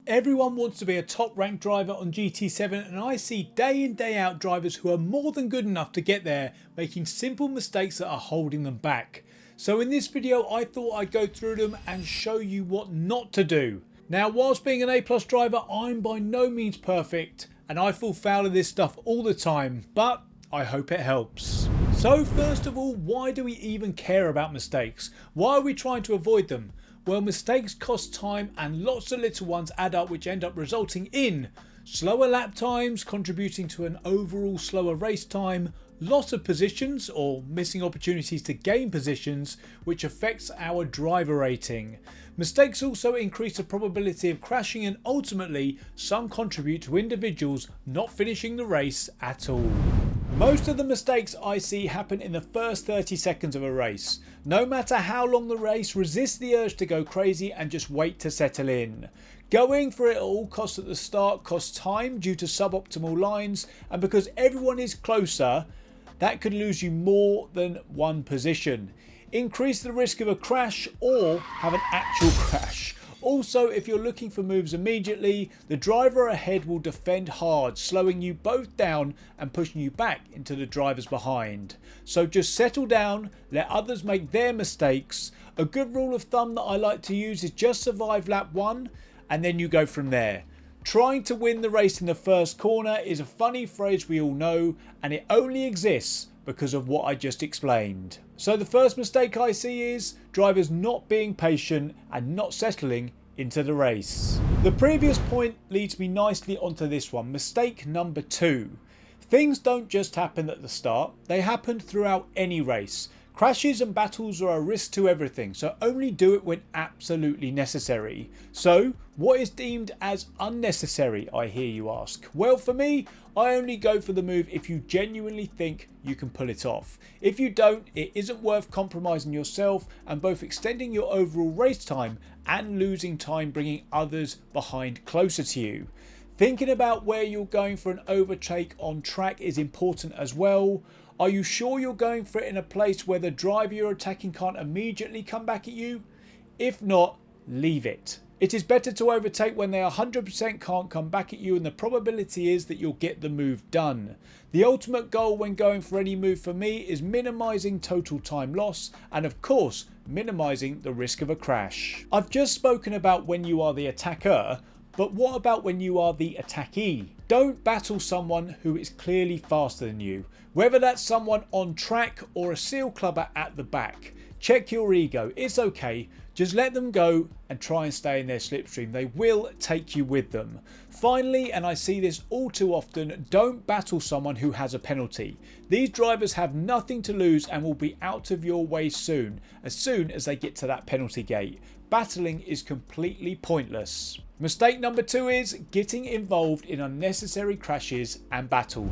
Everyone wants to be a top ranked driver on GT7, and I see day in day out drivers who are more than good enough to get there making simple mistakes that are holding them back. So in this video I thought I'd go through them and show you what not to do. Now whilst being an A+ driver, I'm by no means perfect and I fall foul of this stuff all the time, but I hope it helps. So first of all, why do we even care about mistakes? Why are we trying to avoid them? Well, mistakes cost time and lots of little ones add up, which end up resulting in slower lap times, contributing to an overall slower race time, loss of positions or missing opportunities to gain positions, which affects our driver rating. Mistakes also increase the probability of crashing, and ultimately some contribute to individuals not finishing the race at all. Most of the mistakes I see happen in the first 30 seconds of a race. No matter how long the race, resist the urge to go crazy and just wait to settle in. Going for it at all costs at the start costs time due to suboptimal lines, and because everyone is closer, that could lose you more than one position. Increase the risk of a crash or have an actual crash. Also, if you're looking for moves immediately, the driver ahead will defend hard, slowing you both down and pushing you back into the drivers behind. So just settle down, let others make their mistakes. A good rule of thumb that I like to use is just survive lap 1 and then you go from there. Trying to win the race in the first corner is a funny phrase we all know, and it only exists because of what I just explained. So the first mistake I see is drivers not being patient and not settling into the race. The previous point leads me nicely onto this one, mistake number 2. Things don't just happen at the start, they happen throughout any race. Crashes and battles are a risk to everything, so only do it when absolutely necessary. So, what is deemed as unnecessary, I hear you ask? Well, for me, I only go for the move if you genuinely think you can pull it off. If you don't, it isn't worth compromising yourself and both extending your overall race time and losing time bringing others behind closer to you. Thinking about where you're going for an overtake on track is important as well. Are you sure you're going for it in a place where the driver you're attacking can't immediately come back at you? If not, leave it. It is better to overtake when they 100% can't come back at you, and the probability is that you'll get the move done. The ultimate goal when going for any move for me is minimising total time loss and of course minimising the risk of a crash. I've just spoken about when you are the attacker, but what about when you are the attackee? Don't battle someone who is clearly faster than you, whether that's someone on track or a seal clubber at the back. Check your ego, it's okay, just let them go and try and stay in their slipstream. They will take you with them. Finally, and I see this all too often, don't battle someone who has a penalty. These drivers have nothing to lose and will be out of your way soon as they get to that penalty gate. Battling is completely pointless. Mistake number 2 is getting involved in unnecessary crashes and battles.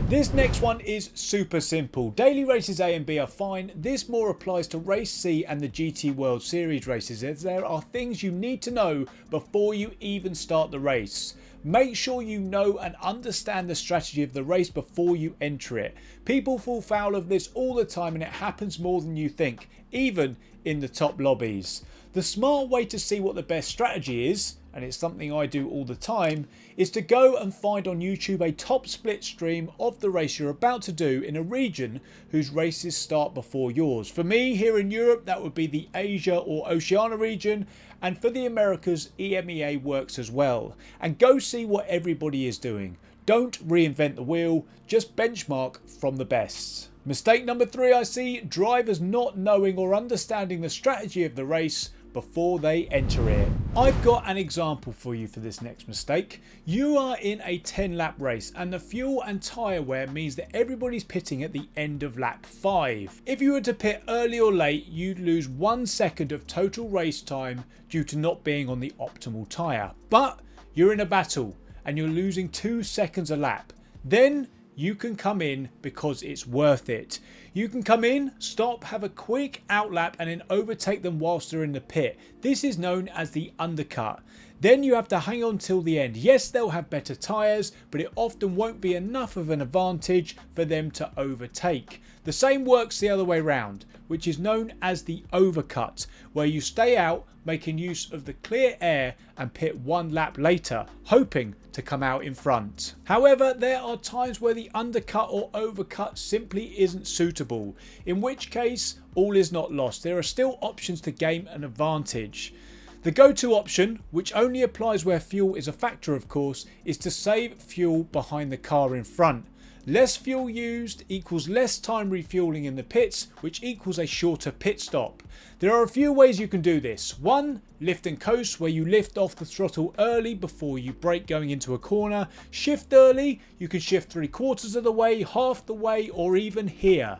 This next one is super simple. Daily races A and B are fine. This more applies to race C and the GT World Series races, as there are things you need to know before you even start the race. Make sure you know and understand the strategy of the race before you enter it. People fall foul of this all the time and it happens more than you think, even in the top lobbies. The smart way to see what the best strategy is, and it's something I do all the time, is to go and find on YouTube a top split stream of the race you're about to do in a region whose races start before yours. For me here in Europe, that would be the Asia or Oceania region, and for the Americas, EMEA works as well. And go see what everybody is doing. Don't reinvent the wheel, just benchmark from the best. Mistake number 3 I see, drivers not knowing or understanding the strategy of the race before they enter it. I've got an example for you for this next mistake. You are in a 10 lap race and the fuel and tyre wear means that everybody's pitting at the end of lap 5. If you were to pit early or late, you'd lose 1 second of total race time due to not being on the optimal tyre. But you're in a battle and you're losing 2 seconds a lap. Then you can come in because it's worth it. You can come in, stop, have a quick outlap and then overtake them whilst they're in the pit. This is known as the undercut. Then you have to hang on till the end. Yes, they'll have better tyres, but it often won't be enough of an advantage for them to overtake. The same works the other way round, which is known as the overcut, where you stay out making use of the clear air and pit one lap later, hoping to come out in front. However, there are times where the undercut or overcut simply isn't suitable, in which case all is not lost. There are still options to gain an advantage. The go-to option, which only applies where fuel is a factor of course, is to save fuel behind the car in front. Less fuel used equals less time refueling in the pits, which equals a shorter pit stop. There are a few ways you can do this. 1. Lift and coast, where you lift off the throttle early before you brake going into a corner. Shift early, you can shift 3/4 of the way, half the way, or even here.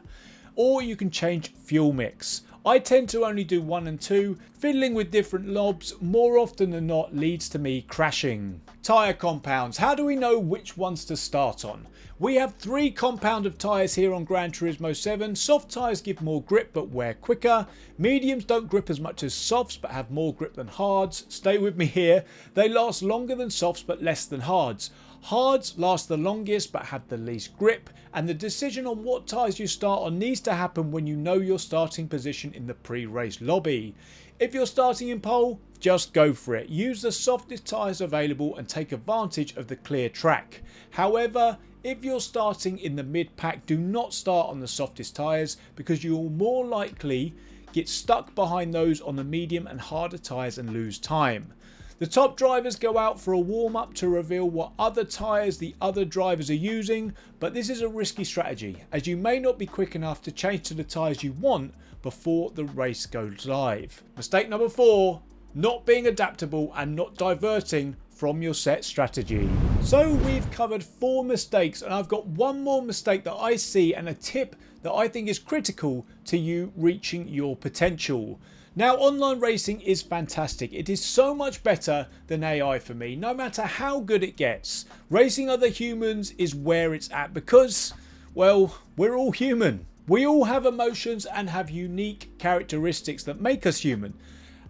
Or you can change fuel mix. I tend to only do 1 and 2. Fiddling with different knobs more often than not leads to me crashing. Tyre compounds. How do we know which ones to start on? We have 3 compound of tyres here on Gran Turismo 7. Soft tyres give more grip but wear quicker. Mediums don't grip as much as softs but have more grip than hards. Stay with me here. They last longer than softs but less than hards. Hards last the longest but have the least grip, and the decision on what tyres you start on needs to happen when you know your starting position in the pre-race lobby. If you're starting in pole, just go for it. Use the softest tyres available and take advantage of the clear track. However, if you're starting in the mid-pack, do not start on the softest tyres because you will more likely get stuck behind those on the medium and harder tyres and lose time. The top drivers go out for a warm-up to reveal what other tyres the other drivers are using, but this is a risky strategy as you may not be quick enough to change to the tyres you want before the race goes live. Mistake number 4, not being adaptable and not diverting from your set strategy. So we've covered 4 mistakes, and I've got one more mistake that I see and a tip that I think is critical to you reaching your potential. Now, online racing is fantastic. It is so much better than AI for me, no matter how good it gets. Racing other humans is where it's at because, well, we're all human. We all have emotions and have unique characteristics that make us human.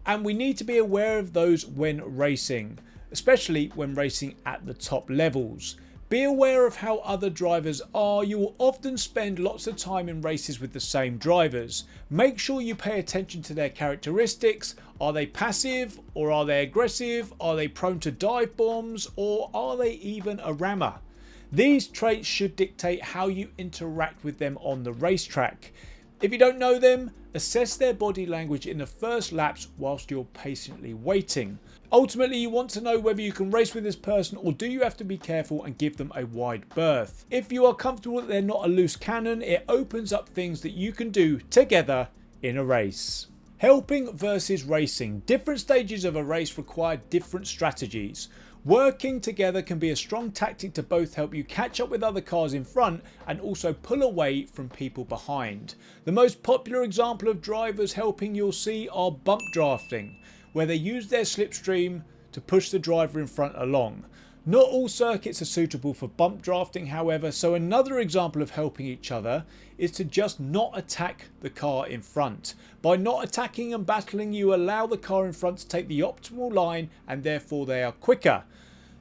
And we need to be aware of those when racing, especially when racing at the top levels. Be aware of how other drivers are. You will often spend lots of time in races with the same drivers. Make sure you pay attention to their characteristics. Are they passive or are they aggressive? Are they prone to dive bombs or are they even a rammer? These traits should dictate how you interact with them on the racetrack. If you don't know them, assess their body language in the first laps whilst you're patiently waiting. Ultimately, you want to know whether you can race with this person or do you have to be careful and give them a wide berth. If you are comfortable that they're not a loose cannon, it opens up things that you can do together in a race. Helping versus racing. Different stages of a race require different strategies. Working together can be a strong tactic to both help you catch up with other cars in front and also pull away from people behind. The most popular example of drivers helping you'll see are bump drafting, where they use their slipstream to push the driver in front along. Not all circuits are suitable for bump drafting, however, so another example of helping each other is to just not attack the car in front. By not attacking and battling, you allow the car in front to take the optimal line and therefore they are quicker.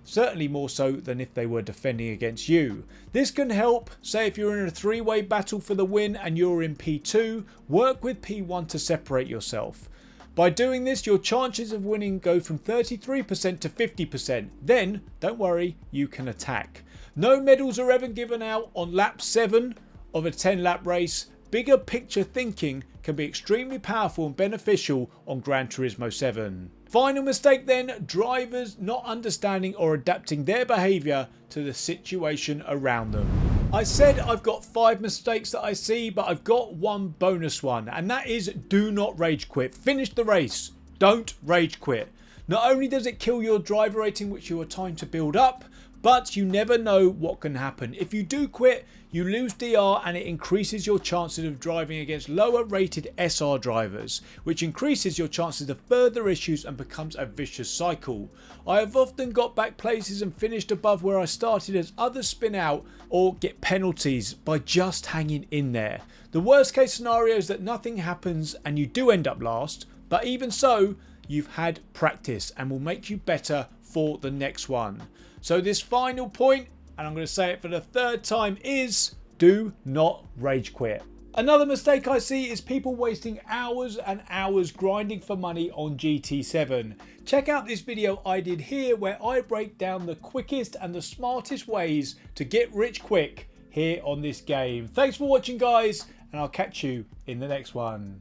Certainly more so than if they were defending against you. This can help, say if you're in a 3-way battle for the win and you're in P2, work with P1 to separate yourself. By doing this, your chances of winning go from 33% to 50%. Then, don't worry, you can attack. No medals are ever given out on lap 7 of a 10-lap race. Bigger picture thinking can be extremely powerful and beneficial on Gran Turismo 7. Final mistake then, drivers not understanding or adapting their behaviour to the situation around them. I said I've got 5 mistakes that I see, but I've got one bonus one, and that is do not rage quit. Finish the race. Don't rage quit. Not only does it kill your driver rating, which you are time to build up, but you never know what can happen. If you do quit, you lose DR and it increases your chances of driving against lower rated SR drivers, which increases your chances of further issues and becomes a vicious cycle. I have often got back places and finished above where I started as others spin out or get penalties by just hanging in there. The worst case scenario is that nothing happens and you do end up last, but even so, you've had practice and will make you better for the next one. So this final point, and I'm going to say it for the third time, is do not rage quit. Another mistake I see is people wasting hours and hours grinding for money on GT7. Check out this video I did here where I break down the quickest and the smartest ways to get rich quick here on this game. Thanks for watching, guys, and I'll catch you in the next one.